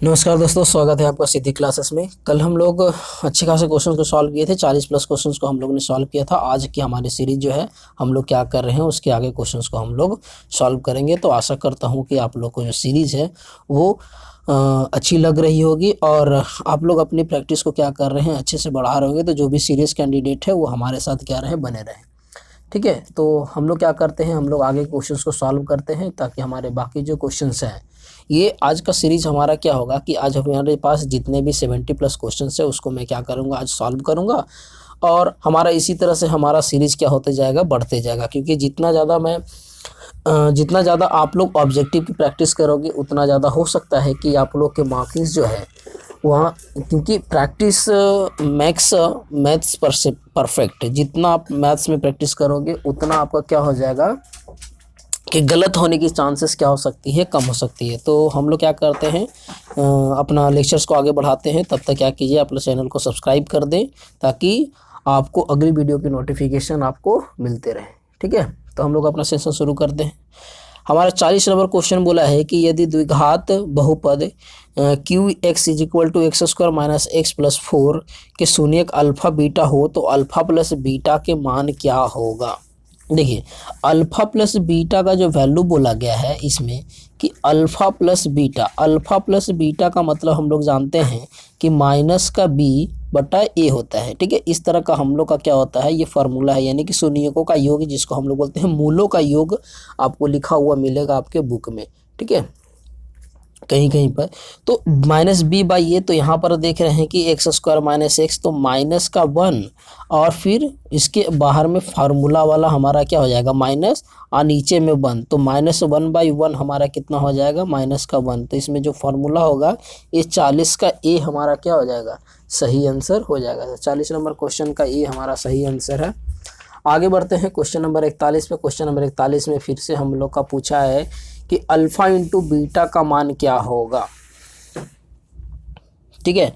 नमस्कार दोस्तों, स्वागत है आपका सिद्धि क्लासेस में। कल हम लोग अच्छे खासे क्वेश्चन को सॉल्व किए थे। 40 प्लस क्वेश्चंस को हम लोग ने सॉल्व किया था। आज की हमारी सीरीज जो है हम लोग क्या कर रहे हैं उसके आगे क्वेश्चंस को हम लोग सॉल्व करेंगे। तो आशा करता हूं कि आप लोग को जो सीरीज है वो अच्छी लग रही होगी और आप लोग अपनी प्रैक्टिस को क्या कर रहे हैं, अच्छे से बढ़ा रहे होंगे। तो जो भी सीरीज कैंडिडेट है वो हमारे साथ क्या रहे, बने रहे। ठीक है, तो हम लोग क्या करते हैं, हम लोग आगे क्वेश्चंस को सॉल्व करते हैं ताकि हमारे बाकी जो क्वेश्चंस हैं, ये आज का सीरीज हमारा क्या होगा कि आज हमारे पास जितने भी 70 प्लस क्वेश्चंस है उसको मैं क्या करूँगा, आज सॉल्व करूँगा। और हमारा इसी तरह से हमारा सीरीज क्या होते जाएगा, बढ़ते जाएगा। क्योंकि जितना ज़्यादा आप लोग ऑब्जेक्टिव की प्रैक्टिस करोगे उतना ज़्यादा हो सकता है कि आप लोग के मार्किंग्स जो है वहाँ, क्योंकि प्रैक्टिस मैक्स मैथ्स परफेक्ट। जितना आप मैथ्स में प्रैक्टिस करोगे उतना आपका क्या हो जाएगा कि गलत होने की चांसेस क्या हो सकती है, कम हो सकती है। तो हम लोग क्या करते हैं, अपना लेक्चर्स को आगे बढ़ाते हैं। तब तक क्या कीजिए, आप लोग चैनल को सब्सक्राइब कर दें ताकि आपको अगली वीडियो की नोटिफिकेशन आपको मिलते रहे। ठीक है, तो हम लोग अपना सेशन शुरू करते हैं। हमारा 40 नंबर क्वेश्चन बोला है कि यदि द्विघात बहुपद q x is equal to x square minus x plus 4 के शून्यक अल्फा बीटा हो तो अल्फा प्लस बीटा के मान क्या होगा। देखिए, अल्फा प्लस बीटा का जो वैल्यू बोला गया है इसमें कि अल्फा प्लस बीटा का मतलब हम लोग जानते हैं कि माइनस का बी बटा ए होता है। ठीक है, इस तरह का हम लोग का क्या होता है, ये फार्मूला है, यानी कि शून्यकों का योग, जिसको हम लोग बोलते हैं मूलों का योग। आपको लिखा हुआ मिलेगा आपके बुक में। ठीक है, कहीं कहीं पर। तो माइनस बी बाई ए, तो यहाँ पर देख रहे हैं कि एक्स स्क्वायर माइनस एक्स, तो माइनस का 1 और फिर इसके बाहर में फार्मूला वाला हमारा क्या हो जाएगा, माइनस, और नीचे में 1, तो माइनस 1/1 हमारा कितना हो जाएगा, माइनस का 1। तो इसमें जो फार्मूला होगा ये 40 का ए हमारा क्या हो जाएगा, सही आंसर हो जाएगा। तो 40 नंबर क्वेश्चन का ए हमारा सही आंसर है। आगे बढ़ते हैं क्वेश्चन नंबर 41 पे। क्वेश्चन नंबर 41 में फिर से हम लोग का पूछा है कि अल्फा इंटू बीटा का मान क्या होगा। ठीक है,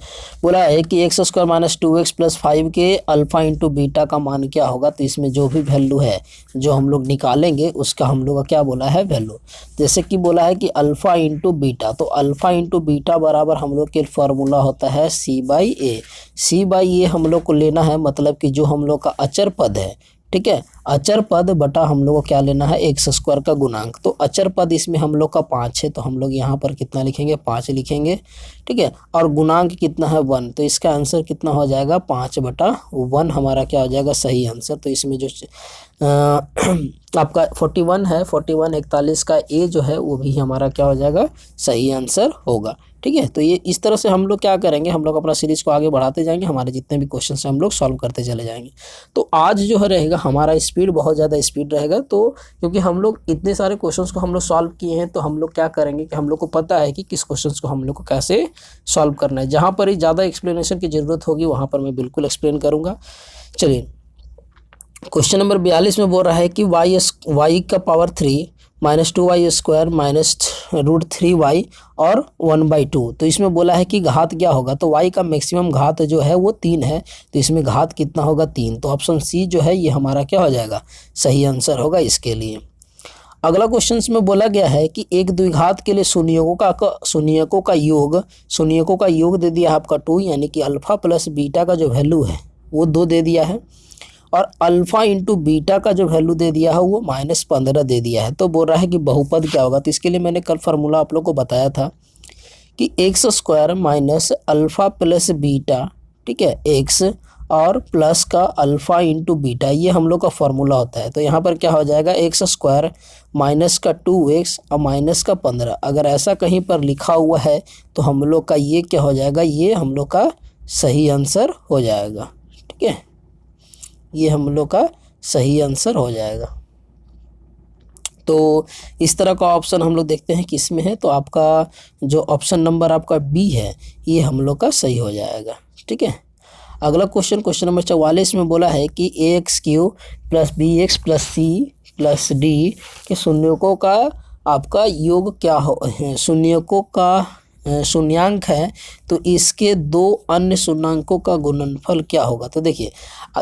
बोला है कि x square minus 2x plus 5 के अल्फा इंटू बीटा का मान क्या होगा। तो इसमें जो भी वैल्यू है जो हम लोग निकालेंगे उसका हम लोग का क्या बोला है, वैल्यू। जैसे कि बोला है कि अल्फा इंटू बीटा, तो अल्फा इंटू बीटा बराबर हम लोग के फार्मूला होता है c/a। c/a हम लोग को लेना है, मतलब कि जो हम लोग का अचर पद है, ठीक है, अचर पद बटा हम लोग को क्या लेना है, एक्स स्क्वायर का गुणांक। तो अचर पद इसमें हम लोग का 5 है, तो हम लोग यहाँ पर कितना लिखेंगे, 5 लिखेंगे। ठीक है, और गुणांक कितना है, 1, तो इसका आंसर कितना हो जाएगा, 5/1 हमारा क्या हो जाएगा, सही आंसर। तो इसमें जो आपका 41 है, 41 41 का ए जो है वो भी हमारा क्या हो जाएगा, सही आंसर होगा। ठीक है, तो ये इस तरह से हम लोग क्या करेंगे, हम लोग अपना सीरीज को आगे बढ़ाते जाएंगे। हमारे जितने भी क्वेश्चन हैं हम लोग सॉल्व करते चले जाएंगे। तो आज जो है रहेगा हमारा स्पीड, बहुत ज़्यादा स्पीड रहेगा। तो क्योंकि हम लोग इतने सारे क्वेश्चंस को हम लोग सॉल्व किए हैं, तो हम लोग क्या करेंगे कि हम लोग को पता है कि किस क्वेश्चंस को हम लोग को कैसे सॉल्व करना है। जहाँ पर ही ज़्यादा एक्सप्लेनेशन की ज़रूरत होगी वहाँ पर मैं बिल्कुल एक्सप्लेन करूँगा। चलिए, क्वेश्चन नंबर 42 में बोल रहा है कि वाई का power 3 minus 2y square minus √3y और 1/2। तो इसमें बोला है कि घात क्या होगा। तो y का मैक्सिमम घात जो है वो 3 है, तो इसमें घात कितना होगा, 3। तो ऑप्शन सी जो है ये हमारा क्या हो जाएगा, सही आंसर होगा इसके लिए। अगला क्वेश्चन में बोला गया है कि एक द्विघात के लिए शून्यकों का योग दे दिया है आपका 2, यानी कि अल्फा प्लस बीटा का जो वैल्यू है वो 2 दे दिया है, और अल्फा इंटू बीटा का जो वैल्यू दे दिया है वो -15 दे दिया है। तो बोल रहा है कि बहुपद क्या होगा। तो इसके लिए मैंने कल फार्मूला आप लोग को बताया था कि x square minus alpha plus beta, ठीक है, एक्स और प्लस का अल्फा इंटू बीटा, ये हम लोग का फार्मूला होता है। तो यहाँ पर क्या हो जाएगा, एक्स स्क्वायर माइनस का 2x और माइनस का 15। अगर ऐसा कहीं पर लिखा हुआ है तो हम लोग का ये क्या हो जाएगा, ये हम लोग का सही आंसर हो जाएगा। ठीक है, ये हम लोग का सही आंसर हो जाएगा। तो इस तरह का ऑप्शन हम लोग देखते हैं किस में है। तो आपका जो ऑप्शन नंबर आपका बी है ये हम लोग का सही हो जाएगा। ठीक है, अगला क्वेश्चन नंबर 44 में बोला है कि ax³ plus bx plus c plus d के शून्यकों का आपका योग क्या हो, शून्यकों का शून्यांक है तो इसके दो अन्य शून्यांकों का गुणनफल क्या होगा। तो देखिए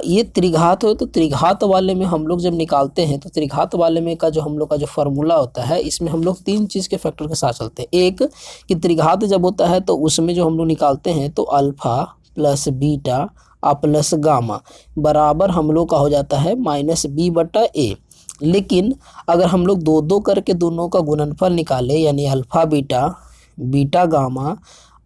ये त्रिघात हो तो त्रिघात वाले में हम लोग जब निकालते हैं तो त्रिघात वाले में का जो हम लोग का जो फार्मूला होता है इसमें हम लोग तीन चीज़ के फैक्टर के साथ चलते हैं। एक कि त्रिघात जब होता है तो उसमें जो हम लोग निकालते हैं तो alpha plus beta plus gamma बराबर हम लोग का हो जाता है -b/a। लेकिन अगर हम लोग दो दो करके दोनों का गुणनफल निकाले यानी अल्फ़ा बीटा बीटा गामा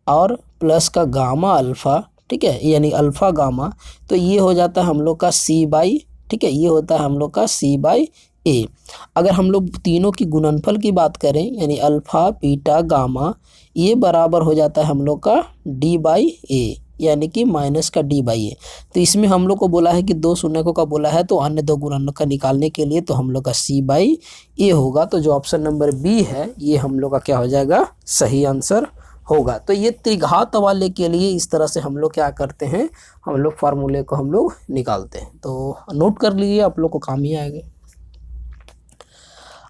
और प्लस का गामा अल्फ़ा, ठीक है, यानी अल्फ़ा गामा, तो ये हो जाता है हम लोग का c/, ठीक है, ये होता है हम लोग का c/a। अगर हम लोग तीनों की गुणनफल की बात करें यानी अल्फ़ा बीटा गामा ये बराबर हो जाता है हम लोग का d/a यानी कि माइनस का d/a। तो इसमें हम लोग को बोला है कि दो शून्यकों का बोला है तो अन्य दो गुणनों का निकालने के लिए तो हम लोग का c/a होगा। तो जो ऑप्शन नंबर बी है ये हम लोग का क्या हो जाएगा, सही आंसर होगा। तो ये त्रिघात वाले के लिए इस तरह से हम लोग क्या करते हैं, हम लोग फार्मूले को हम लोग निकालते हैं। तो नोट कर लीजिए, आप लोग को काम ही आएगा।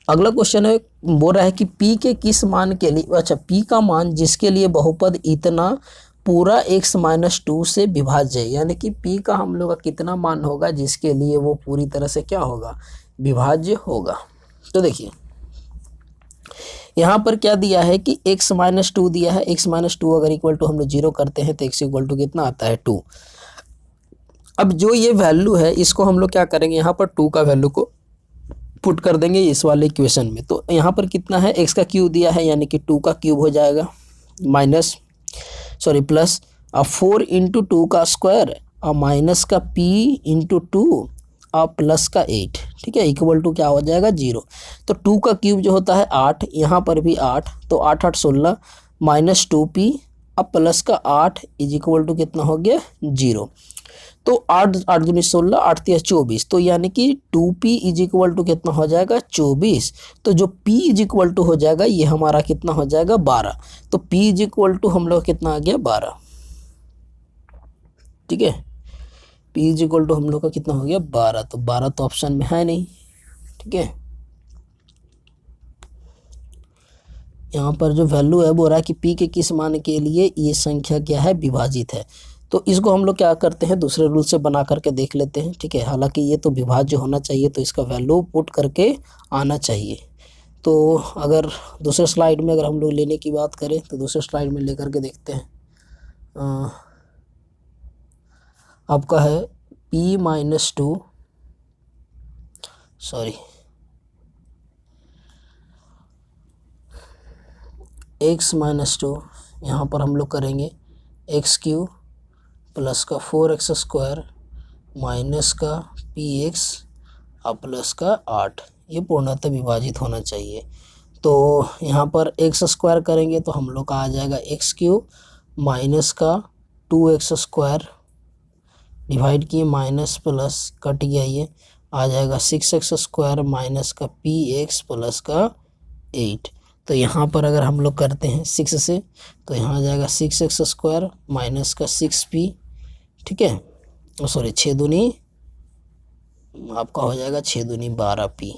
अगला क्वेश्चन है, बोल रहा है कि p के किस मान के लिए, अच्छा p का मान जिसके लिए बहुपद इतना पूरा x-2 से विभाज्य है, यानी कि p का हम लोग का कितना मान होगा जिसके लिए वो पूरी तरह से क्या होगा, विभाज्य होगा। तो देखिए यहाँ पर क्या दिया है कि x-2 दिया है, x-2 अगर इक्वल टू हम लोग 0 करते हैं तो x इक्वल टू कितना आता है 2। अब जो ये वैल्यू है इसको हम लोग क्या करेंगे, यहाँ पर 2 का वैल्यू को पुट कर देंगे इस वाले इक्वेशन में। तो यहाँ पर कितना है, x का क्यूब दिया है यानी कि 2 का क्यूब हो जाएगा प्लस 4 इंटू 2 का स्क्वायर और माइनस का p इंटू 2 और प्लस का 8, ठीक है, इक्वल टू क्या हो जाएगा 0। तो 2 का क्यूब जो होता है 8, यहाँ पर भी 8, तो 8 8 16 माइनस 2p अब प्लस का 8 इज इक्वल टू कितना हो गया 0। तो 8 8 दूनी 16 8 3 24, तो यानी कि 2p इज इक्वल टू कितना हो जाएगा 24। तो जो p इज इक्वल टू हो जाएगा ये हमारा कितना हो जाएगा 12। तो p इज इक्वल टू हम लोग कितना आ गया 12, ठीक है, p इज इक्वल टू हम लोग का कितना हो गया 12। तो 12 तो ऑप्शन में है नहीं, ठीक है। यहाँ पर जो वैल्यू है बोल रहा है कि p के किस मान के लिए ये संख्या क्या है, विभाजित है। तो इसको हम लोग क्या करते हैं, दूसरे रूल से बना करके देख लेते हैं, ठीक है। हालांकि ये तो विभाज्य होना चाहिए तो इसका वैल्यू पुट करके आना चाहिए। तो अगर दूसरे स्लाइड में अगर हम लोग लेने की बात करें तो दूसरे स्लाइड में लेकर के देखते हैं। आपका है p-2 x-2, यहाँ पर हम लोग करेंगे x³ प्लस का 4x² माइनस का px और प्लस का 8, ये पूर्णतः विभाजित होना चाहिए। तो यहाँ पर x² करेंगे तो हम लोग का आ जाएगा x³ माइनस का 2x² डिवाइड किए माइनस प्लस कट गया, ये आ जाएगा 6x² माइनस का px प्लस का 8। तो यहाँ पर अगर हम लोग करते हैं 6 से तो यहाँ आ जाएगा 6x² माइनस का 6p, ठीक है, 6 दूनी आपका हो जाएगा 6 दूनी 12p,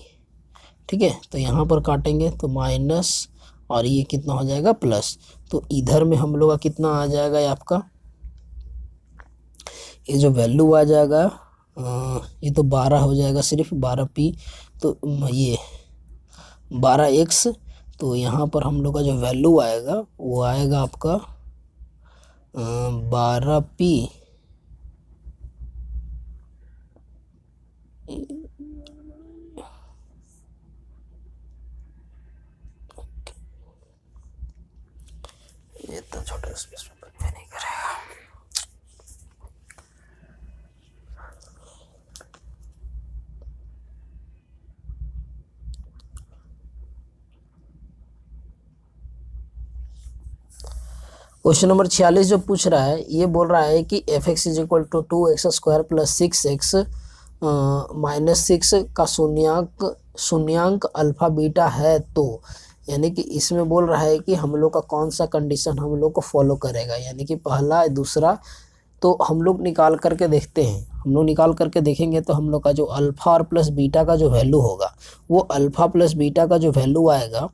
ठीक है। तो यहाँ पर काटेंगे तो माइनस और ये कितना हो जाएगा प्लस, तो इधर में हम लोग का कितना आ जाएगा ये आपका, ये जो वैल्यू आ जाएगा ये तो 12 हो जाएगा, सिर्फ 12p, तो ये 12x, तो यहाँ पर हम लोग का जो वैल्यू आएगा वो आएगा आपका 12p ये तो छोटा स्पेस में बनने नहीं करेगा। क्वेश्चन नंबर 46 जो पूछ रहा है ये बोल रहा है कि f(x) is equal to 2x² plus 6x minus 6 का शून्यांक अल्फ़ा बीटा है। तो यानी कि इसमें बोल रहा है कि हम लोग का कौन सा कंडीशन हम लोग को फॉलो करेगा, यानी कि पहला दूसरा। तो हम लोग निकाल करके देखते हैं, हम लोग निकाल करके देखेंगे तो हम लोग का जो अल्फ़ा और प्लस बीटा का जो वैल्यू होगा वो अल्फ़ा प्लस बीटा का जो वैल्यू आएगा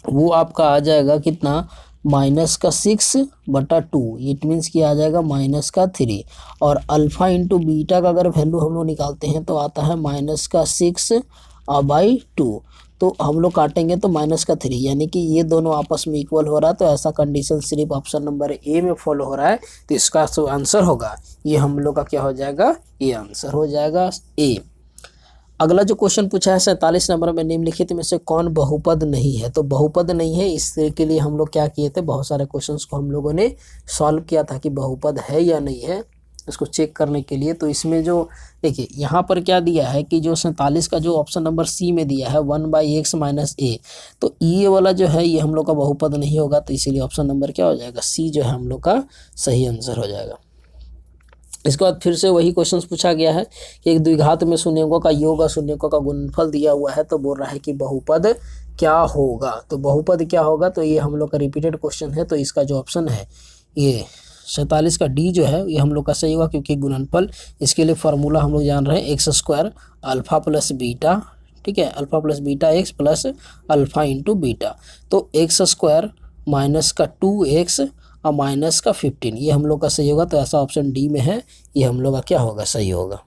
वो आपका आ जाएगा कितना माइनस का 6/2, इट मीन्स कि आ जाएगा माइनस का 3। और अल्फ़ा इंटू बीटा का अगर वैल्यू हम लोग निकालते हैं तो आता है माइनस का 6/2। तो हम लोग काटेंगे तो माइनस का 3, यानी कि ये दोनों आपस में इक्वल हो रहा है। तो ऐसा कंडीशन सिर्फ ऑप्शन नंबर ए में फॉलो हो रहा है। तो इसका जो आंसर होगा ये हम लोग का क्या हो जाएगा, ये आंसर हो जाएगा ए। अगला जो क्वेश्चन पूछा है 47 नंबर में, निम्नलिखित में से कौन बहुपद नहीं है। तो बहुपद नहीं है, इसके लिए हम लोग क्या किए थे, बहुत सारे क्वेश्चंस को हम लोगों ने सॉल्व किया था कि बहुपद है या नहीं है, इसको चेक करने के लिए। तो इसमें जो देखिए यहाँ पर क्या दिया है कि जो 47 का जो ऑप्शन नंबर सी में दिया है 1/x माइनस ए, तो ये वाला जो है ये हम लोग का बहुपद नहीं होगा। तो इसीलिए ऑप्शन नंबर क्या हो जाएगा, सी जो है हम लोग का सही आंसर हो जाएगा। इसके बाद फिर से वही क्वेश्चंस पूछा गया है कि एक द्विघात में शून्यकों का योग और शून्यकों का गुणनफल दिया हुआ है। तो बोल रहा है कि बहुपद क्या होगा। तो बहुपद क्या होगा, तो ये हम लोग का रिपीटेड क्वेश्चन है। तो इसका जो ऑप्शन है ये 47 का डी जो है ये हम लोग का सही होगा, क्योंकि गुणनफल, इसके लिए फार्मूला हम लोग जान रहे हैं x square alpha plus beta, ठीक है, alpha plus beta x plus alpha into beta. तो एक्स स्क्वायर माइनस का 2x और माइनस का 15, ये हम लोग का सही होगा। तो ऐसा ऑप्शन डी में है, ये हम लोग का क्या होगा, सही होगा।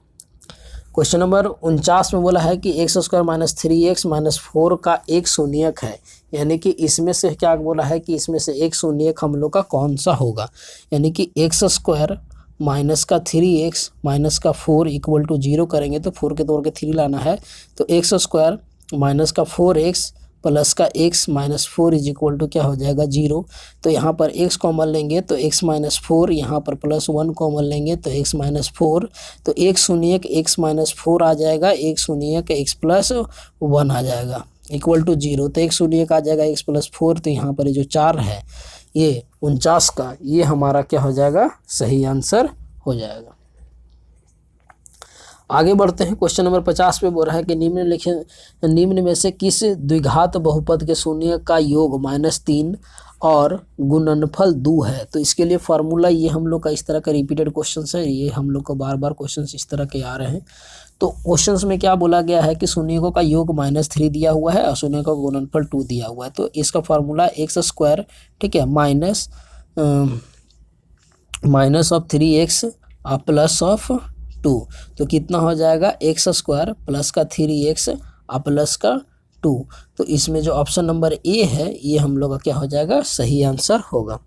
क्वेश्चन नंबर 49 में बोला है कि x square minus 3x minus 4 का एक शून्यक है, यानी कि इसमें से क्या बोला है कि इसमें से एक शून्यक हम लोग का कौन सा होगा। यानी कि एक्स स्क्वायर माइनस का 3x माइनस का 4 इक्वल टू 0 करेंगे तो 4 के तौर के 3 लाना है। तो एक्स स्क्वायर माइनस का 4x प्लस का x minus 4 is equal to क्या हो जाएगा, 0। तो यहाँ पर x कॉमन लेंगे तो x माइनस 4, यहाँ पर प्लस 1 कॉमन लेंगे तो x माइनस 4। तो एक शून्यक x माइनस 4 आ जाएगा, एक शून्यक x प्लस 1 आ जाएगा इक्वल टू 0। तो एक शून्यक आ जाएगा x प्लस 4। तो यहाँ पर जो 4 है ये 49 का, ये हमारा क्या हो जाएगा, सही आंसर हो जाएगा। आगे बढ़ते हैं। क्वेश्चन नंबर 50 पे बोल रहा है कि निम्न में से किस द्विघात बहुपद के शून्य का योग -3 और गुणनफल 2 है। तो इसके लिए फार्मूला ये हम लोग का इस तरह का रिपीटेड क्वेश्चन है, ये हम लोग को बार बार क्वेश्चन इस तरह के आ रहे हैं। तो क्वेश्चंस में क्या बोला गया है कि शून्यकों का योग -3 दिया हुआ है और शून्यकों का गुणनफल 2 दिया हुआ है। तो इसका फार्मूला एक्स स्क्वायर, ठीक है, माइनस ऑफ 3x और प्लस ऑफ 2। तो कितना हो जाएगा, एक्स स्क्वायर प्लस का 3x और प्लस का 2। तो इसमें जो ऑप्शन नंबर ए है ये हम लोग का क्या हो जाएगा, सही आंसर होगा।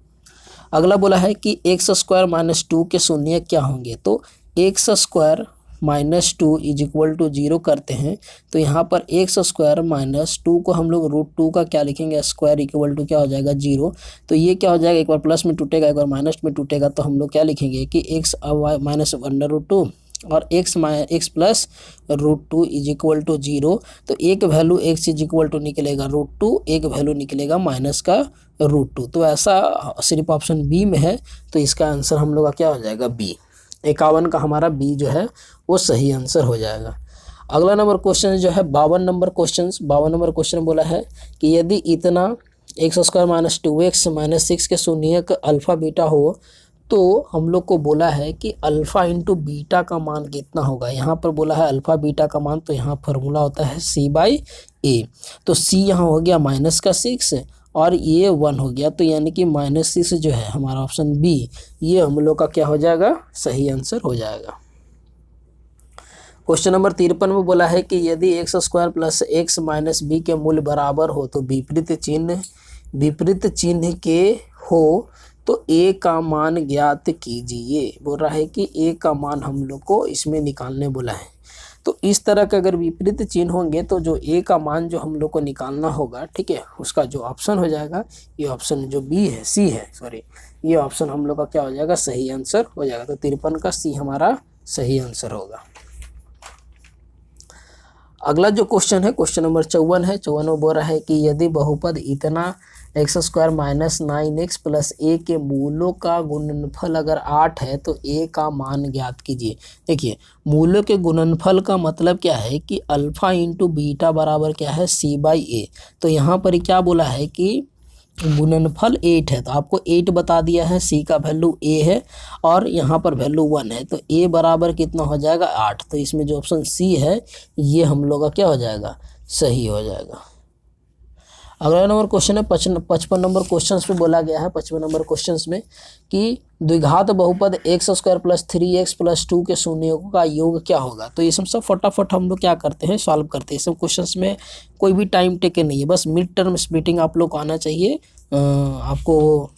अगला बोला है कि एक्स स्क्वायर माइनस 2 के शून्य क्या होंगे। तो x square minus 2 is equal to 0 करते हैं। तो यहाँ पर एक्स स्क्वायर माइनस 2 को हम लोग √2 का क्या लिखेंगे, स्क्वायर इक्वल टू क्या हो जाएगा, 0। तो ये क्या हो जाएगा, एक बार प्लस में टूटेगा एक बार माइनस में टूटेगा। तो हम लोग क्या लिखेंगे कि एक्स माइनस √2 और x plus √2 is equal to 0। तो एक value x is equal to निकलेगा √2, एक वैल्यू निकलेगा माइनस का √2। तो ऐसा सिर्फ ऑप्शन बी में है। तो इसका आंसर हम लोग का क्या हो जाएगा, बी। 51 का हमारा बी जो है वो सही आंसर हो जाएगा। अगला नंबर क्वेश्चन जो है 52 नंबर क्वेश्चन बोला है कि यदि इतना X square minus 2x minus 6 के शून्यक अल्फ़ा बीटा हो तो हम लोग को बोला है कि अल्फ़ा इंटू बीटा का मान कितना होगा। यहाँ पर बोला है अल्फ़ा बीटा का मान, तो यहाँ फार्मूला होता है c/a। तो c यहाँ हो गया माइनस का 6 और ये 1 हो गया। तो यानी कि -6 जो है हमारा ऑप्शन बी, ये हम लोग का क्या हो जाएगा, सही आंसर हो जाएगा। क्वेश्चन नंबर 53 में बोला है कि यदि x square plus x minus b के मूल्य बराबर हो तो विपरीत चिन्ह के हो तो ए का मान ज्ञात कीजिए। बोल रहा है कि ए का मान हम लोग को इसमें निकालने बोला है। तो इस तरह के अगर विपरीत चिन्ह होंगे तो जो ए का मान जो हम लोग को निकालना होगा, ठीक है, उसका जो ऑप्शन हो जाएगा, ये ऑप्शन जो बी है, सी है सॉरी, ये ऑप्शन हम लोग का क्या हो जाएगा, सही आंसर हो जाएगा। तो 53 का सी हमारा सही आंसर होगा। अगला जो क्वेश्चन है क्वेश्चन नंबर 54 है। 54 में बोल रहा है कि यदि बहुपद इतना X square minus 9x plus A के मूलों का गुणनफल अगर 8 है तो ए का मान ज्ञात कीजिए। देखिए मूलों के गुणनफल का मतलब क्या है कि अल्फ़ा इंटू बीटा बराबर क्या है, c/a। तो यहाँ पर क्या बोला है कि गुणनफल 8 है, तो आपको 8 बता दिया है, c का वैल्यू a है और यहाँ पर वैल्यू 1 है। तो a बराबर कितना हो जाएगा, 8। तो इसमें जो ऑप्शन c है ये हम लोग का क्या हो जाएगा, सही हो जाएगा। अगला नंबर क्वेश्चन है 55 नंबर क्वेश्चन पे बोला गया है 55 नंबर क्वेश्चन में कि द्विघात बहुपद x square plus 3x plus 2 के शून्यों का योग क्या होगा। तो ये सब फटाफट हम लोग क्या करते हैं, सॉल्व करते हैं। सब क्वेश्चंस में कोई भी टाइम टेकन नहीं है, बस मिड टर्म स्प्लिटिंग आप लोग को आना चाहिए। आपको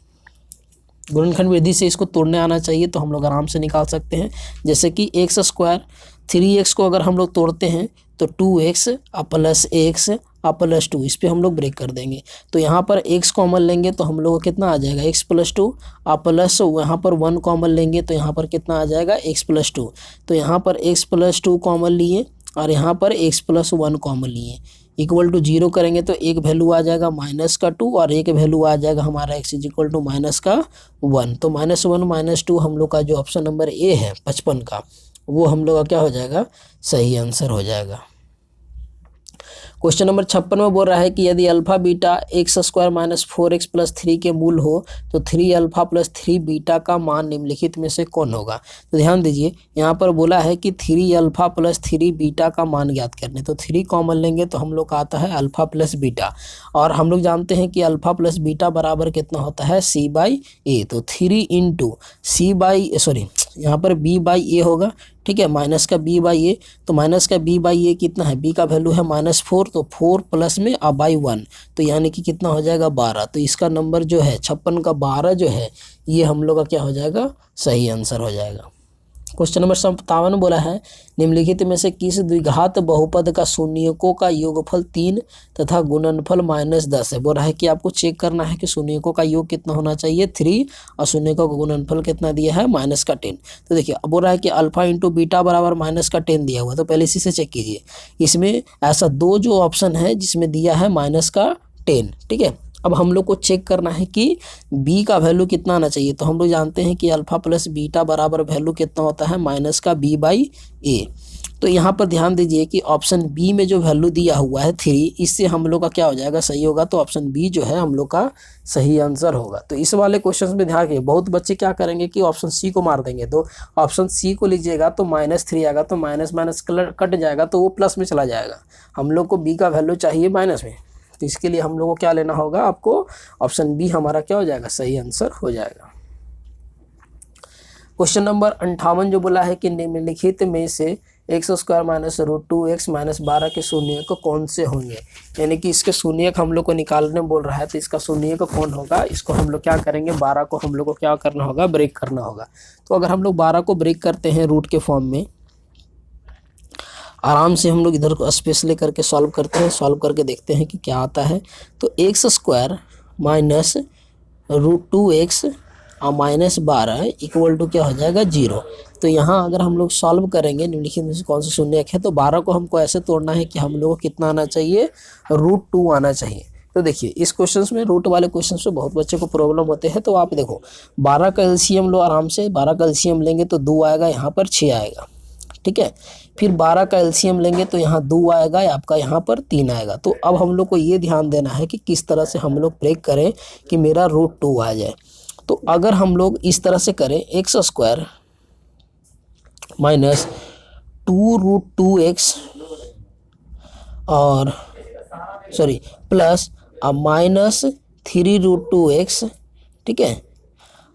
गुणनखंड विधि से इसको तोड़ने आना चाहिए, तो हम लोग आराम से निकाल सकते हैं। जैसे कि एक्स स्क्वायर 3x को अगर हम लोग तोड़ते हैं तो 2x प्लस x प्लस 2, इस पर हम लोग ब्रेक कर देंगे। तो यहाँ पर x कॉमन लेंगे तो हम लोग को कितना आ जाएगा, x प्लस 2 प्लस यहाँ पर 1 कॉमन लेंगे तो यहाँ पर कितना आ जाएगा, x प्लस 2। तो यहाँ पर x प्लस 2 कॉमन लिए और यहाँ पर x प्लस 1 कॉमन लिए, इक्वल टू 0 करेंगे तो एक वैल्यू आ जाएगा -2 और एक वैल्यू आ जाएगा हमारा x इज इक्वल टू -1। तो -1 -2 हम लोग का जो ऑप्शन नंबर ए है 55 का, वो हम लोग का क्या हो जाएगा, सही आंसर हो जाएगा। क्वेश्चन नंबर 56 में बोल रहा है कि यदि alpha beta x square minus 4x plus 3 के मूल हो तो 3 अल्फा प्लस 3 बीटा का मान निम्नलिखित में से कौन होगा। तो ध्यान दीजिए, यहाँ पर बोला है कि 3 अल्फा प्लस 3 बीटा का मान ज्ञात करने। तो 3 कॉमन लेंगे तो हम लोग का आता है अल्फा प्लस बीटा, और हम लोग जानते हैं कि अल्फा प्लस बीटा बराबर कितना होता है, c/a। तो 3 इंटू यहाँ पर b/a होगा, ठीक है, माइनस का b/a। तो माइनस का b/a कितना है, b का वैल्यू है -4, तो 4 प्लस में /1, तो यानी कि कितना हो जाएगा 12। तो इसका नंबर जो है 56 का 12 जो है, ये हम लोग का क्या हो जाएगा, सही आंसर हो जाएगा। क्वेश्चन नंबर 57 बोला है निम्नलिखित में से किस द्विघात बहुपद का शून्यकों का योगफल 3 तथा गुणनफल -10 है। बोल रहा है कि आपको चेक करना है कि शून्यकों का योग कितना होना चाहिए, 3, और शून्यकों का गुणनफल कितना दिया है, -10। तो देखिए अब बोल रहा है कि अल्फा इंटू बीटा बराबर -10 दिया हुआ, तो पहले इसी से चेक कीजिए। इसमें ऐसा 2 जो ऑप्शन है जिसमें दिया है -10, ठीक है। अब हम लोग को चेक करना है कि b का वैल्यू कितना आना चाहिए। तो हम लोग जानते हैं कि अल्फा प्लस बीटा बराबर वैल्यू कितना होता है, माइनस का b/a। तो यहाँ पर ध्यान दीजिए कि ऑप्शन बी में जो वैल्यू दिया हुआ है 3, इससे हम लोग का क्या हो जाएगा, सही होगा। तो ऑप्शन बी जो है हम लोग का सही आंसर होगा। तो इस वाले क्वेश्चन में ध्यान रखिए, बहुत बच्चे क्या करेंगे कि ऑप्शन सी को मार देंगे। तो ऑप्शन सी को लीजिएगा तो -3 आएगा, तो माइनस माइनस कट जाएगा तो वो प्लस में चला जाएगा। हम लोग को बी का वैल्यू चाहिए माइनस में, तो इसके लिए हम लोग को क्या लेना होगा, आपको ऑप्शन बी हमारा क्या हो जाएगा, सही आंसर हो जाएगा। क्वेश्चन नंबर 58 जो बोला है कि निम्नलिखित में से x square minus √2x minus 12 के शून्यक कौन से होंगे। यानी कि इसके शून्यक हम लोग को निकालने बोल रहा है, तो इसका शून्यक कौन होगा, इसको हम लोग क्या करेंगे, 12 को हम लोग को क्या करना होगा, ब्रेक करना होगा। तो अगर हम लोग 12 को ब्रेक करते हैं रूट के फॉर्म में, आराम से हम लोग इधर को स्पेस ले करके सॉल्व करते हैं, सॉल्व करके देखते हैं कि क्या आता है। तो एक्स स्क्वायर माइनस √2x और -12 इक्वल टू क्या हो जाएगा, 0। तो यहाँ अगर हम लोग सॉल्व करेंगे निम्नलिखित में से कौन सा शून्यक है, तो 12 को हमको ऐसे तोड़ना है कि हम लोग को कितना आना चाहिए, √2 आना चाहिए। तो देखिए इस क्वेश्चन में, रूट वाले क्वेश्चन में बहुत बच्चे को प्रॉब्लम होते हैं। तो आप देखो 12 का एलसीएम लो आराम से, 12 का एलसीएम लेंगे तो 2 आएगा, यहाँ पर 6 आएगा, ठीक है। फिर 12 का एलसीएम लेंगे तो यहाँ 2 आएगा, आपका यहाँ पर 3 आएगा। तो अब हम लोग को ये ध्यान देना है कि किस तरह से हम लोग ब्रेक करें कि मेरा √2 आ जाए। तो अगर हम लोग इस तरह से करें, एक्स स्क्वायर माइनस 2√2x और प्लस -3√2x, ठीक है,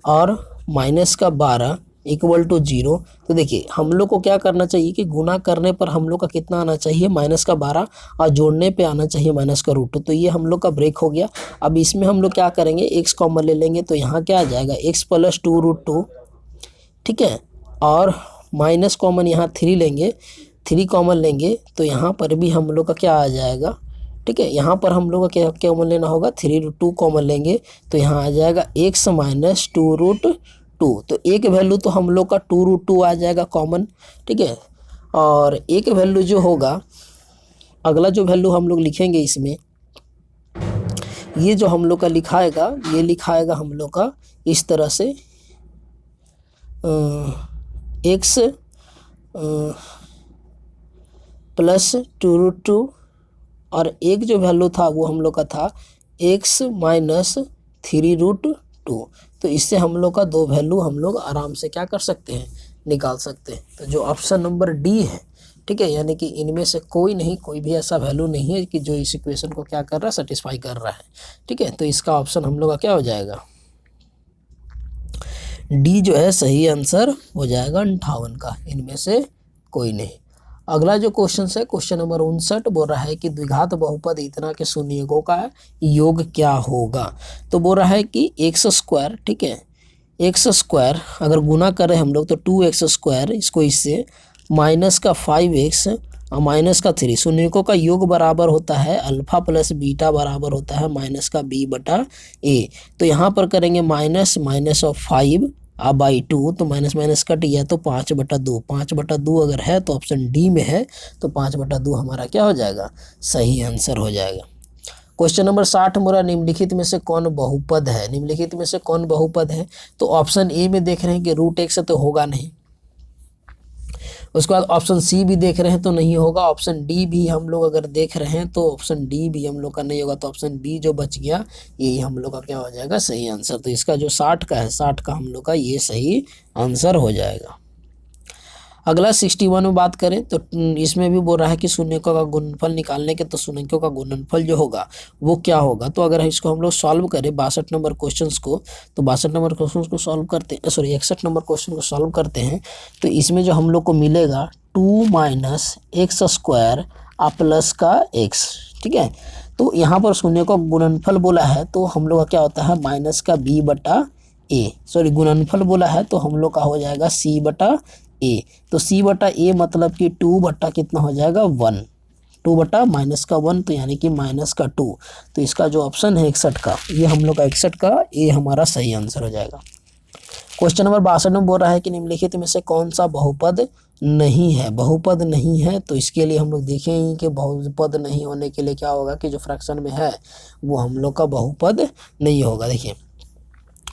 और माइनस का 12 इक्वल टू 0। तो देखिए हम लोग को क्या करना चाहिए कि गुना करने पर हम लोग का कितना आना चाहिए, -12, और जोड़ने पे आना चाहिए -√2। तो ये हम लोग का ब्रेक हो गया। अब इसमें हम लोग क्या करेंगे, x कॉमन ले लेंगे तो यहाँ क्या आ जाएगा, x प्लस 2√2, ठीक है, और माइनस कॉमन यहाँ 3 लेंगे, 3 कॉमन लेंगे तो यहाँ पर भी हम लोग का क्या आ जाएगा, ठीक है। यहाँ पर हम लोग का क्या कॉमन लेना होगा, 3√2 कॉमन लेंगे तो यहाँ आ जाएगा x माइनस 2√2। तो एक वैल्यू तो हम लोग का 2√2 आ जाएगा कॉमन, ठीक है। और एक वैल्यू जो होगा, अगला जो वैल्यू हम लोग लिखेंगे इसमें, ये जो हम लोग का लिखाएगा, ये लिखाएगा हम लोग का इस तरह से, x प्लस 2√2, और एक जो वैल्यू था वो हम लोग का था x माइनस 3√2। तो इससे हम लोग का 2 वैल्यू हम लोग आराम से क्या कर सकते हैं, निकाल सकते हैं। तो जो ऑप्शन नंबर डी है ठीक है, यानी कि इनमें से कोई नहीं, कोई भी ऐसा वैल्यू नहीं है कि जो इस इक्वेशन को क्या कर रहा है, सेटिस्फाई कर रहा है। ठीक है, तो इसका ऑप्शन हम लोग का क्या हो जाएगा, डी जो है सही आंसर हो जाएगा 58 का, इनमें से कोई नहीं। अगला जो क्वेश्चन है क्वेश्चन नंबर 59 बोल रहा है कि द्विघात बहुपद इतना के शून्यकों का योग क्या होगा। तो बोल रहा है कि एक्स स्क्वायर, ठीक है, एक्स स्क्वायर अगर गुना करें हम लोग तो 2x स्क्वायर, इसको इससे माइनस का 5x और माइनस का 3, शून्यकों का योग बराबर होता है अल्फा प्लस बीटा बराबर होता है माइनस का b बटा a। तो यहाँ पर करेंगे माइनस माइनस ऑफ 5 बाई 2, तो माइनस माइनस कट गया तो 5/2, 5/2 अगर है तो ऑप्शन डी में है, तो 5/2 हमारा क्या हो जाएगा, सही आंसर हो जाएगा। क्वेश्चन नंबर 60 मोरा निम्नलिखित में से कौन बहुपद है, निम्नलिखित में से कौन बहुपद है। तो ऑप्शन ए में देख रहे हैं कि √x तो होगा नहीं, उसके बाद ऑप्शन सी भी देख रहे हैं तो नहीं होगा, ऑप्शन डी भी हम लोग अगर देख रहे हैं तो ऑप्शन डी भी हम लोग का नहीं होगा, तो ऑप्शन बी जो बच गया यही हम लोग का क्या हो जाएगा, सही आंसर। तो इसका जो 60 का है, 60 का हम लोग का ये सही आंसर हो जाएगा। अगला 61 में बात करें तो इसमें भी बोल रहा है कि शून्यकों का गुणनफल निकालने के, तो शून्यकों का गुणनफल जो होगा वो क्या होगा। तो अगर इसको हम लोग सॉल्व करें 62 नंबर क्वेश्चन को, तो 62 नंबर क्वेश्चन को सॉल्व करते हैं, सॉरी 61 नंबर क्वेश्चन को सॉल्व करते हैं, तो इसमें जो हम लोग को मिलेगा 2 - x स्क्वायर प्लस का x, ठीक है। तो यहाँ पर शून्यकों का गुणनफल बोला है तो हम लोग का क्या होता है माइनस का b बटा a, सॉरी गुणनफल बोला है तो हम लोग का हो जाएगा c बटा a। तो c बटा a मतलब कि 2 बटा कितना हो जाएगा 1, 2 बटा माइनस का 1, तो यानी कि माइनस का 2। तो इसका जो ऑप्शन है 61 का, ये हम लोग का 61 का ये हमारा सही आंसर हो जाएगा। क्वेश्चन नंबर 62 में बोल रहा है कि निम्नलिखित में से कौन सा बहुपद नहीं है, बहुपद नहीं है। तो इसके लिए हम लोग देखेंगे कि बहुपद नहीं होने के लिए क्या होगा कि जो फ्रैक्शन में है वो हम लोग का बहुपद नहीं होगा। देखिए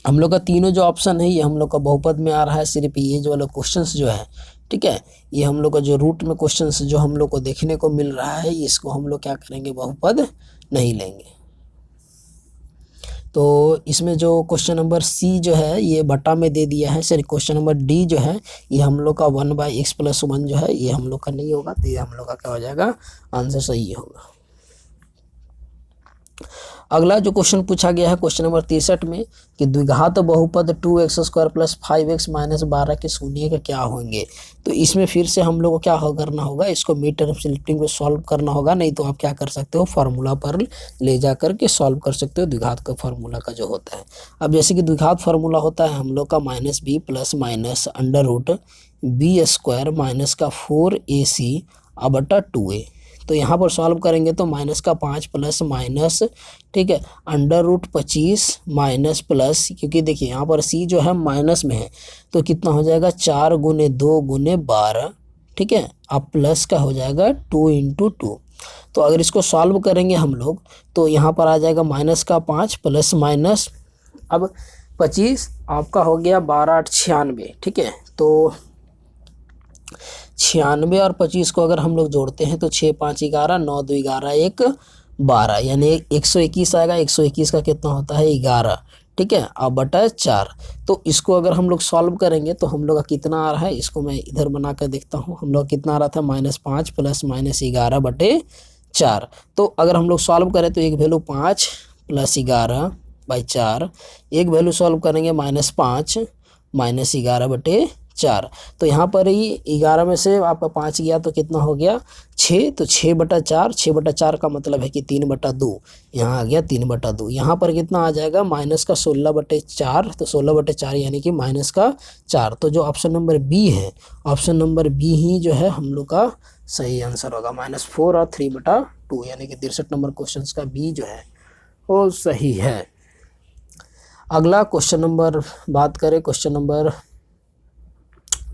हम लोग का तीनों जो ऑप्शन है ये हम लोग का बहुपद में आ रहा है, सिर्फ ये जो वाला क्वेश्चंस जो है, ठीक है, ये हम लोग का जो रूट में क्वेश्चंस जो हम लोग को देखने को मिल रहा है इसको हम लोग क्या करेंगे, बहुपद नहीं लेंगे। तो इसमें जो क्वेश्चन नंबर सी जो है ये बटा में दे दिया है, सॉरी क्वेश्चन नंबर डी जो है ये हम लोग का 1/x + 1 जो है ये हम लोग का नहीं होगा, तो ये हम लोग का क्या हो जाएगा, आंसर सही होगा। अगला जो क्वेश्चन पूछा गया है क्वेश्चन नंबर 63 में कि द्विघात बहुपद 2x square plus 5x minus 12 के शून्य का क्या होंगे। तो इसमें फिर से हम लोग को क्या करना होगा, इसको मिड टर्म शिफ्टिंग पे सॉल्व करना होगा, नहीं तो आप क्या कर सकते हो फार्मूला पर ले जा करके सॉल्व कर सकते हो द्विघात का फार्मूला का जो होता है। अब जैसे कि द्विघात फार्मूला होता है हम लोग का -b plus minus √b square minus का 4ac बटा 2a। तो यहाँ पर सॉल्व करेंगे तो माइनस का 5 प्लस माइनस, ठीक है, √25 माइनस प्लस, क्योंकि देखिए यहाँ पर c जो है माइनस में है तो कितना हो जाएगा 4 × 2 × 12, ठीक है, अब प्लस का हो जाएगा 2 × 2। तो अगर इसको सॉल्व करेंगे हम लोग तो यहाँ पर आ जाएगा माइनस का 5 प्लस माइनस, अब 25 आपका हो गया 12 × 8 = 96, ठीक है। तो 96 और 25 को अगर हम लोग जोड़ते हैं तो 6 × 5 = 11, 9 × 2 = 11, 1 12, यानी 121 आएगा। 121 का कितना होता है 11, ठीक है, अब बटा 4। तो इसको अगर हम लोग सॉल्व करेंगे तो हम लोग का कितना आ रहा है, इसको मैं इधर बना कर देखता हूँ, हम लोग कितना आ रहा था -5 प्लस -11/4। तो अगर हम लोग सॉल्व करें तो एक वैल्यू 5 + 11/4, एक वैल्यू सॉल्व करेंगे -5 -11/4। तो यहाँ पर ही 11 में से आपका 5 गया तो कितना हो गया 6, तो 6/4, 6/4 का मतलब है कि 3/2, यहाँ आ गया 3/2। यहाँ पर कितना आ जाएगा माइनस का 16/4, तो 16/4 यानी कि माइनस का 4। तो जो ऑप्शन नंबर बी है, ऑप्शन नंबर बी ही जो है हम लोग का सही आंसर होगा, -4 और 3/2, यानी कि 63 नंबर क्वेश्चन का बी जो है वो सही है। अगला क्वेश्चन नंबर बात करें क्वेश्चन नंबर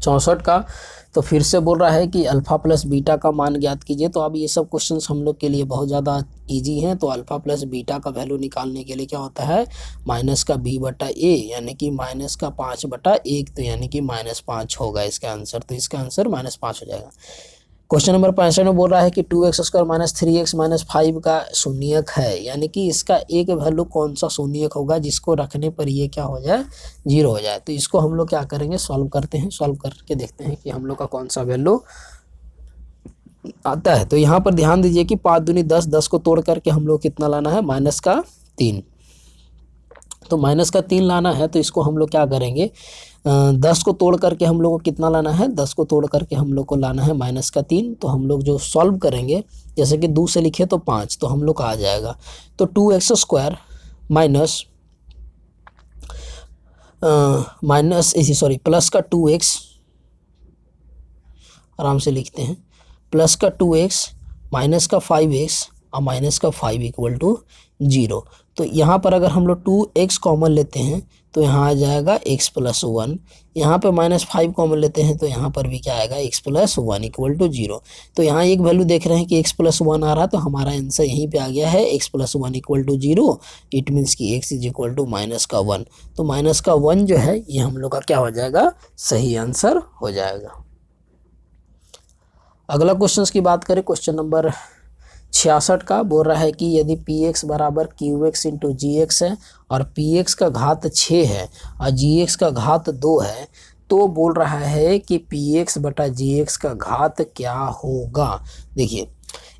64 का, तो फिर से बोल रहा है कि अल्फ़ा प्लस बीटा का मान ज्ञात कीजिए। तो अब ये सब क्वेश्चंस हम लोग के लिए बहुत ज़्यादा इजी हैं। तो अल्फ़ा प्लस बीटा का वैल्यू निकालने के लिए क्या होता है माइनस का b/a, यानी कि माइनस का 5/1, तो यानी कि -5 होगा इसका आंसर। तो इसका आंसर -5 हो जाएगा। क्वेश्चन नंबर 65 में बोल रहा है कि 2x स्क्वायर - 3x - 5 का शून्यक है, यानी कि इसका एक वैल्यू कौन सा शून्यक होगा जिसको रखने पर ये क्या हो जाए 0 हो जाए। तो इसको हम लोग क्या करेंगे सॉल्व करते हैं, सॉल्व करके देखते हैं कि हम लोग का कौन सा वैल्यू आता है। तो यहाँ पर ध्यान दीजिए कि 5 दूनी 10, 10 को तोड़ करके हम लोग कितना लाना है, -3। तो -3 लाना है, तो इसको हम लोग क्या करेंगे, 10 को तोड़ करके हम लोग को कितना लाना है, 10 को तोड़ करके हम लोग को लाना है -3। तो हम लोग जो सॉल्व करेंगे, जैसे कि 2 से लिखे तो 5, तो हम लोग का आ जाएगा। तो 2x² प्लस का 2x, आराम से लिखते हैं, प्लस का 2x माइनस का 5x और माइनस का 5 = 0। तो यहाँ पर अगर हम लोग 2x कॉमन लेते हैं तो यहाँ आ जाएगा x + 1। यहाँ पे -5 कॉमन लेते हैं तो यहाँ पर भी क्या आएगा, x + 1 = 0। तो यहाँ एक वैल्यू देख रहे हैं कि x + 1 आ रहा है, तो हमारा आंसर यहीं पे आ गया है, x + 1 = 0। इट मीन्स कि x = -1। तो -1 जो है ये हम लोग का क्या हो जाएगा, सही आंसर हो जाएगा। अगला क्वेश्चन की बात करें, क्वेश्चन नंबर 66 का बोल रहा है कि यदि px = qx × gx है और px का घात 6 है और gx का घात 2 है, तो बोल रहा है कि px बटा gx का घात क्या होगा। देखिए,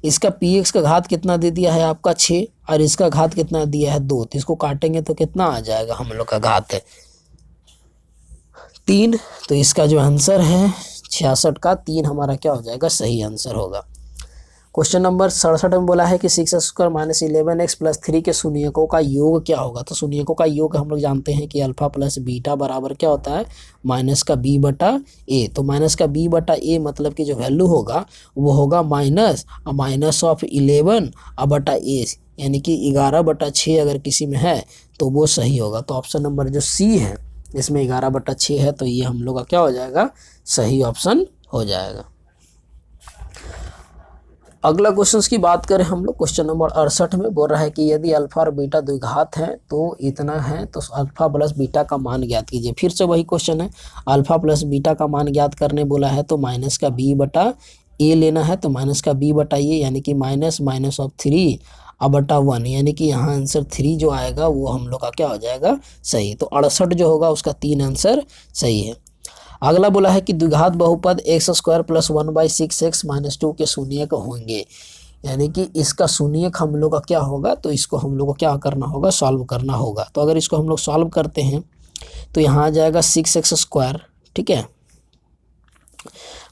इसका px का घात कितना दे दिया है आपका 6 और इसका घात कितना दिया है 2, तो इसको काटेंगे तो कितना आ जाएगा हम लोग का घात है 3। तो इसका जो आंसर है 66 का 3 हमारा क्या हो जाएगा, सही आंसर होगा। क्वेश्चन नंबर 67 में बोला है कि 6x² - 11x + 3 के शून्यकों का योग क्या होगा। तो शून्यकों का योग हम लोग जानते हैं कि अल्फा प्लस बीटा बराबर क्या होता है, -b/a। तो -b/a मतलब कि जो वैल्यू होगा वो होगा -11/a, यानी कि 11/6 अगर किसी में है तो वो सही होगा। तो ऑप्शन नंबर जो सी है इसमें 11/6 है, तो ये हम लोग का क्या हो जाएगा, सही ऑप्शन हो जाएगा। अगला क्वेश्चन की बात करें हम लोग, क्वेश्चन नंबर 68 में बोल रहा है कि यदि अल्फा और बीटा द्विघात है तो इतना है, तो अल्फा प्लस बीटा का मान ज्ञात कीजिए। फिर से वही क्वेश्चन है, अल्फा प्लस बीटा का मान ज्ञात करने बोला है, तो -b/a लेना है। तो -b/a यानी कि -(3)/1, यानी कि यहाँ आंसर 3 जो आएगा वो हम लोग का क्या हो जाएगा, सही। तो 68 जो होगा उसका 3 आंसर सही है। अगला बोला है कि द्विघात बहुपद x² + 1/6x - 2 के शून्यक होंगे, यानी कि इसका शून्यक हम लोग का क्या होगा, तो इसको हम लोग को क्या करना होगा, सॉल्व करना होगा। तो अगर इसको हम लोग सॉल्व करते हैं तो यहाँ आ जाएगा 6x², ठीक है,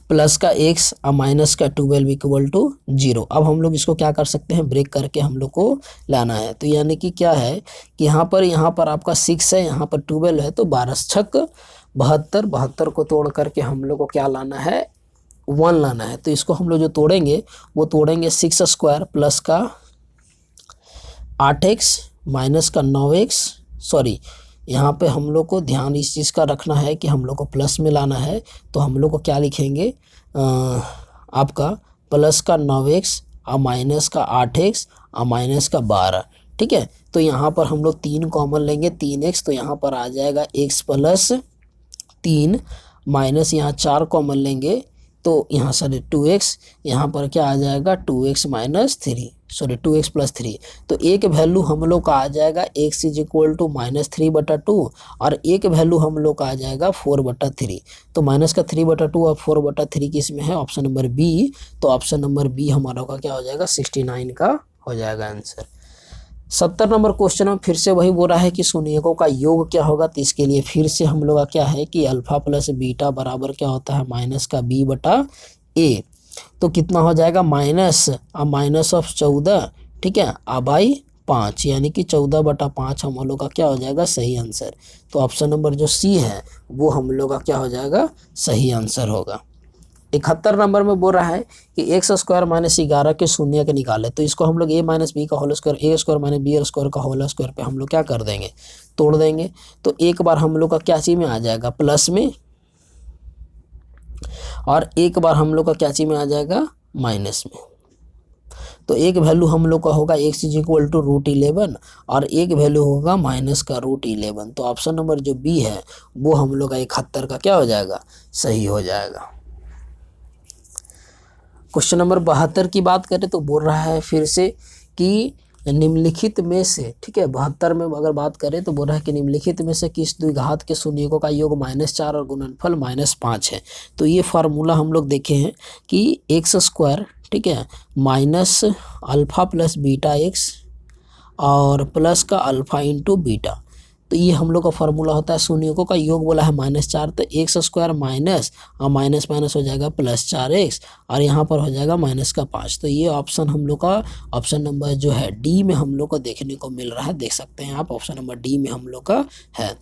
प्लस का x और माइनस का 12 = 0। अब हम लोग इसको क्या कर सकते हैं, ब्रेक करके हम लोग को लाना है। तो यानी कि क्या है कि यहाँ पर आपका 6 है, यहाँ पर 12 है, तो 12×6 = 72 को तोड़ करके हम लोग को क्या लाना है, 1 लाना है। तो इसको हम लोग जो तोड़ेंगे वो तोड़ेंगे 6² प्लस का 8x माइनस का 9x, सॉरी यहाँ पे हम लोग को ध्यान इस चीज़ का रखना है कि हम लोग को प्लस में लाना है। तो हम लोग को क्या लिखेंगे, आपका प्लस का 9x और माइनस का 8x और माइनस का 12, ठीक है। तो यहाँ पर हम लोग 3 कॉमन लेंगे, 3x, तो यहाँ पर आ जाएगा x + 3 माइनस यहाँ 4 कॉमन लेंगे तो यहाँ सॉरी 2x, यहाँ पर क्या आ जाएगा 2x - 3, सॉरी 2x + 3। तो एक वैल्यू हम लोग का आ जाएगा x = -3/2 और एक वैल्यू हम लोग का आ जाएगा 4/3। तो -3/2 और 4/3 किस में है, ऑप्शन नंबर बी। तो ऑप्शन नंबर बी हमारा का क्या हो जाएगा, 69 का हो जाएगा आंसर। 70 नंबर क्वेश्चन में फिर से वही बोल रहा है कि शून्यकों का योग क्या होगा। तो इसके लिए फिर से हम लोग का क्या है कि अल्फा प्लस बीटा बराबर क्या होता है, -b/a। तो कितना हो जाएगा, -14, ठीक है, /5, यानी कि 14/5 हम लोग का क्या हो जाएगा, सही आंसर। तो ऑप्शन नंबर जो सी है वो हम लोग का क्या हो जाएगा, सही आंसर होगा। 71 नंबर में बोल रहा है कि x² - 11 के शून्यक निकाले। तो इसको हम लोग a - b का होल स्क्वायर, a² - b² का होल स्क्वायर पे हम लोग क्या कर देंगे, तोड़ देंगे। तो एक बार हम लोग का क्या चीज़ में आ जाएगा, प्लस में, और एक बार हम लोग का क्या चीज़ में आ जाएगा, माइनस में। तो एक वैल्यू हम लोग का होगा x = √11 और एक वैल्यू होगा माइनस का √11। तो ऑप्शन नंबर जो बी है वो हम लोग का 71 का क्या हो जाएगा, सही हो जाएगा। क्वेश्चन नंबर 72 की बात करें तो बोल रहा है फिर से कि निम्नलिखित में से, ठीक है, 72 में अगर बात करें तो बोल रहा है कि निम्नलिखित में से किस द्विघात के शून्यकों का योग -4 और गुणनफल -5 है। तो ये फार्मूला हम लोग देखे हैं कि एक्स स्क्वायर, ठीक है, minus alpha plus beta x और प्लस का अल्फ़ा इंटू बीटा। तो ये हम लोग का फार्मूला होता है। शून्यकों का योग बोला है -4, तो एक्स स्क्वायर माइनस और माइनस माइनस हो जाएगा +4x और यहाँ पर हो जाएगा -5। तो ये ऑप्शन हम लोग का, ऑप्शन नंबर जो है डी में हम लोग को देखने को मिल रहा है। देख सकते हैं आप, ऑप्शन नंबर डी में हम लोग का है।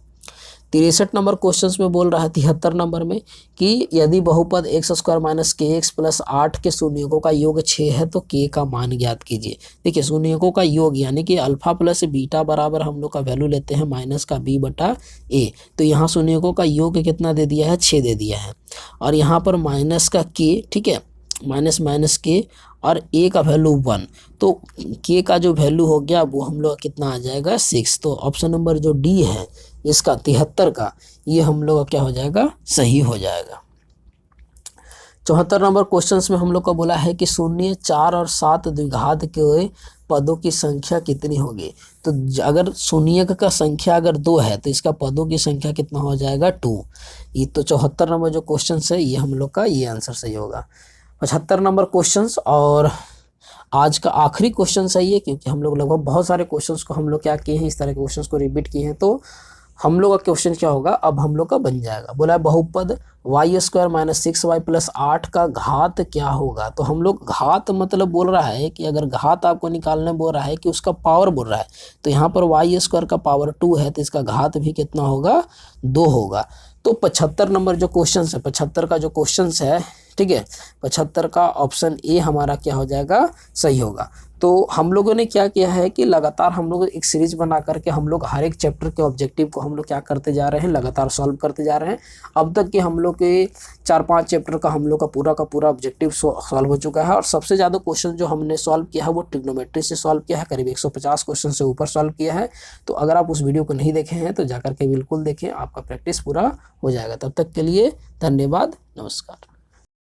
63 नंबर क्वेश्चन में बोल रहा है 73 नंबर में कि यदि बहुपद एक्स स्क्वायर माइनस के एक्स प्लस 8 के शून्यकों का योग 6 है तो के का मान ज्ञात कीजिए। देखिए शून्यकों का योग यानी कि अल्फा प्लस बीटा बराबर हम लोग का वैल्यू लेते हैं माइनस का b बटा a। तो यहाँ शून्यकों का योग कितना दे दिया है, 6 दे दिया है। और यहाँ पर माइनस का k, ठीक है, माइनस माइनस के और a का वैल्यू 1, तो k का जो वैल्यू हो गया वो हम लोग कितना आ जाएगा 6। तो ऑप्शन नंबर जो डी है इसका 73 का, ये हम लोग का क्या हो जाएगा, सही हो जाएगा। 74 नंबर क्वेश्चन में हम लोग को बोला है कि 0, 4 और 7 द्विघात के पदों की संख्या कितनी होगी। तो अगर शून्यक का संख्या अगर 2 है तो इसका पदों की संख्या कितना हो जाएगा 2। ये तो 74 नंबर जो क्वेश्चन है ये हम लोग का ये आंसर सही होगा। 75 नंबर क्वेश्चन और आज का आखिरी क्वेश्चन सही है, क्योंकि हम लोग लगभग बहुत सारे क्वेश्चंस को हम लोग क्या किए हैं, इस तरह के क्वेश्चंस को रिपीट किए हैं। तो हम लोग का क्वेश्चन क्या होगा, अब हम लोग का बन जाएगा। बोला है बहुपद Y square minus 6y plus 8 का घात क्या होगा। तो हम लोग घात मतलब बोल रहा है कि अगर घात आपको निकालने बोल रहा है कि उसका पावर बोल रहा है, तो यहाँ पर वाई स्क्वायर का पावर 2 है तो इसका घात भी कितना होगा, 2 होगा। तो 75 नंबर जो क्वेश्चन है, 75 का जो क्वेश्चन है, ठीक है, 75 का ऑप्शन ए हमारा क्या हो जाएगा, सही होगा। तो हम लोगों ने क्या किया है कि लगातार हम लोग एक सीरीज बना करके हम लोग हर एक चैप्टर के ऑब्जेक्टिव को हम लोग क्या करते जा रहे हैं, लगातार सॉल्व करते जा रहे हैं। अब तक के हम लोग के 4-5 चैप्टर का हम लोग का पूरा ऑब्जेक्टिव सॉल्व हो चुका है। और सबसे ज़्यादा क्वेश्चन जो हमने सॉल्व किया है वो ट्रिग्नोमेट्री से सॉल्व किया है, करीब 150 क्वेश्चन से ऊपर सॉल्व किया है। तो अगर आप उस वीडियो को नहीं देखे हैं तो जाकर के बिल्कुल देखें, आपका प्रैक्टिस पूरा हो जाएगा। तब तक के लिए धन्यवाद, नमस्कार।